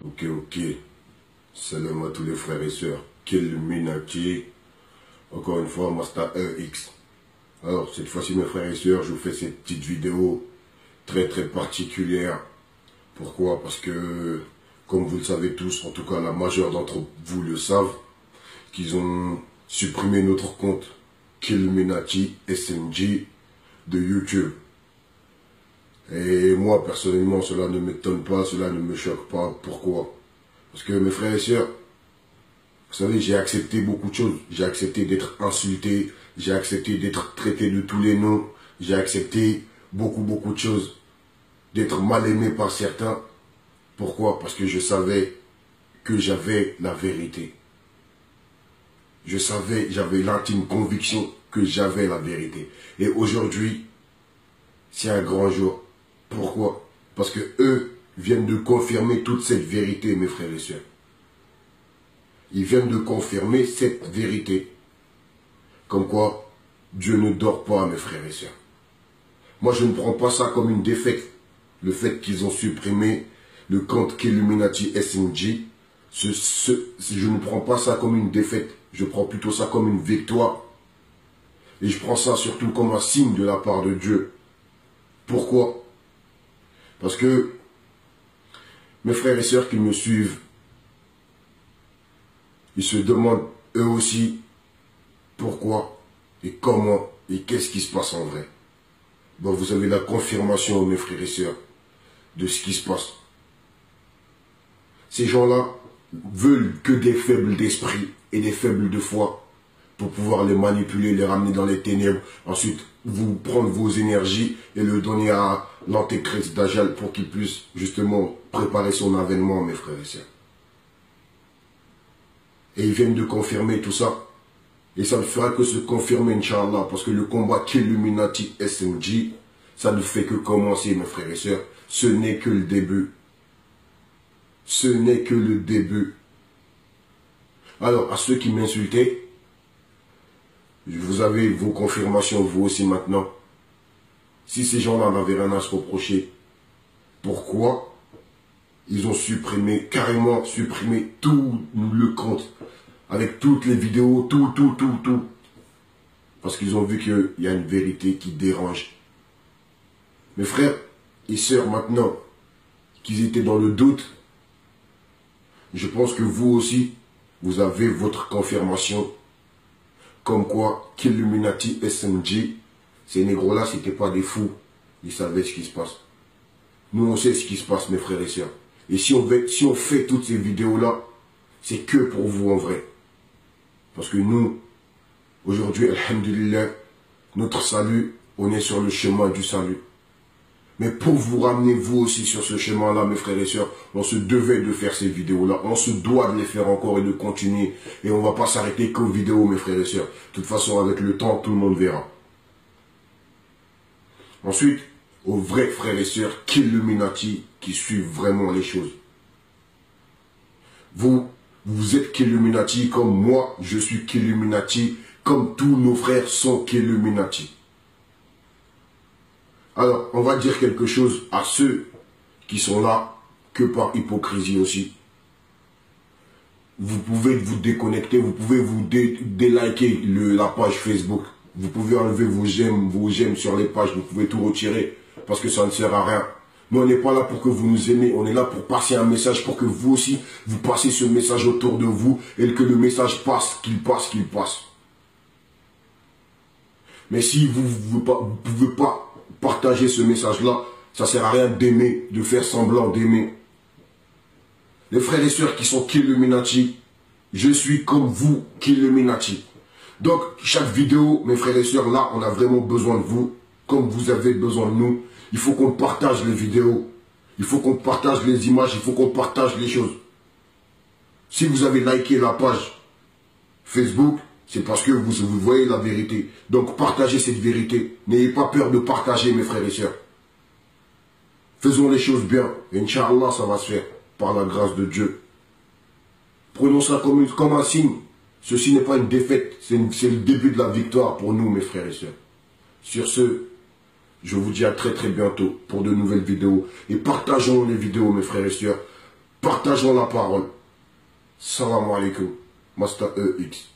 Ok. Salam à tous les frères et sœurs. Quel minati. Encore une fois, Master EX. Alors, cette fois-ci, mes frères et sœurs, je vous fais cette petite vidéo très particulière. Pourquoi? Parce que, comme vous le savez tous, en tout cas la majeure d'entre vous le savent, qu'ils ont supprimé notre compte Killuminati SMG de YouTube. Et moi, personnellement, cela ne m'étonne pas, cela ne me choque pas. Pourquoi? Parce que mes frères et sœurs, vous savez, j'ai accepté beaucoup de choses. J'ai accepté d'être insulté, j'ai accepté d'être traité de tous les noms, j'ai accepté beaucoup de choses, d'être mal aimé par certains. Pourquoi? Parce que je savais que j'avais la vérité. Je savais, j'avais l'intime conviction que j'avais la vérité. Et aujourd'hui, c'est un grand jour. Pourquoi? Parce que eux viennent de confirmer toute cette vérité, mes frères et sœurs. Ils viennent de confirmer cette vérité. Comme quoi, Dieu ne dort pas, mes frères et sœurs. Moi, je ne prends pas ça comme une défaite. Le fait qu'ils ont supprimé le compte Killuminati SMG, je ne prends pas ça comme une défaite. Je prends plutôt ça comme une victoire. Et je prends ça surtout comme un signe de la part de Dieu. Pourquoi? Parce que mes frères et sœurs qui me suivent, ils se demandent eux aussi pourquoi et comment et qu'est-ce qui se passe en vrai. Bon, vous avez la confirmation, mes frères et sœurs, de ce qui se passe. Ces gens-là veulent que des faibles d'esprit et des faibles de foi pour pouvoir les manipuler, les ramener dans les ténèbres. Ensuite, vous prendre vos énergies et le donner à l'antéchrist Dajjal pour qu'il puisse justement préparer son avènement, mes frères et sœurs. Et ils viennent de confirmer tout ça. Et ça ne fera que se confirmer, Inch'Allah, parce que le combat Killuminati SMG, ça ne fait que commencer, mes frères et sœurs. Ce n'est que le début. Ce n'est que le début. Alors, à ceux qui m'insultaient, vous avez vos confirmations, vous aussi maintenant. Si ces gens-là n'avaient rien à se reprocher, pourquoi ils ont supprimé, carrément supprimé tout le compte, avec toutes les vidéos, tout. Parce qu'ils ont vu qu'il y a une vérité qui dérange. Mes frères et sœurs, maintenant qu'ils étaient dans le doute, je pense que vous aussi, vous avez votre confirmation. Comme quoi, Killuminati SMG, ces négros-là, c'était pas des fous. Ils savaient ce qui se passe. Nous, on sait ce qui se passe, mes frères et sœurs. Et si on fait toutes ces vidéos-là, c'est que pour vous en vrai. Parce que nous, aujourd'hui, alhamdulillah, notre salut, on est sur le chemin du salut. Mais pour vous ramener vous aussi sur ce chemin-là, mes frères et sœurs, on se devait de faire ces vidéos-là. On se doit de les faire encore et de continuer. Et on ne va pas s'arrêter qu'aux vidéos, mes frères et sœurs. De toute façon, avec le temps, tout le monde verra. Ensuite, aux vrais frères et sœurs Killuminati qui suivent vraiment les choses. Vous êtes Killuminati comme moi, je suis Killuminati, comme tous nos frères sont Killuminati. Alors, on va dire quelque chose à ceux qui sont là que par hypocrisie aussi. Vous pouvez vous déconnecter, vous pouvez vous déliker la page Facebook. Vous pouvez enlever vos j'aime sur les pages, vous pouvez tout retirer parce que ça ne sert à rien. Nous, on n'est pas là pour que vous nous aimez, on est là pour passer un message, pour que vous aussi, vous passez ce message autour de vous et que le message passe, qu'il passe. Mais si vous ne pouvez pas partager ce message-là, ça ne sert à rien d'aimer, de faire semblant d'aimer. Les frères et sœurs qui sont Killuminati, je suis comme vous, Killuminati. Donc, chaque vidéo, mes frères et sœurs, là, on a vraiment besoin de vous, comme vous avez besoin de nous. Il faut qu'on partage les vidéos, il faut qu'on partage les images, il faut qu'on partage les choses. Si vous avez liké la page Facebook, c'est parce que vous voyez la vérité. Donc partagez cette vérité. N'ayez pas peur de partager, mes frères et sœurs. Faisons les choses bien. Et Inch'Allah, ça va se faire par la grâce de Dieu. Prenons ça comme un signe. Ceci n'est pas une défaite. C'est le début de la victoire pour nous, mes frères et sœurs. Sur ce, je vous dis à très bientôt pour de nouvelles vidéos. Et partageons les vidéos, mes frères et sœurs. Partageons la parole. Salam alaikum. Master EX.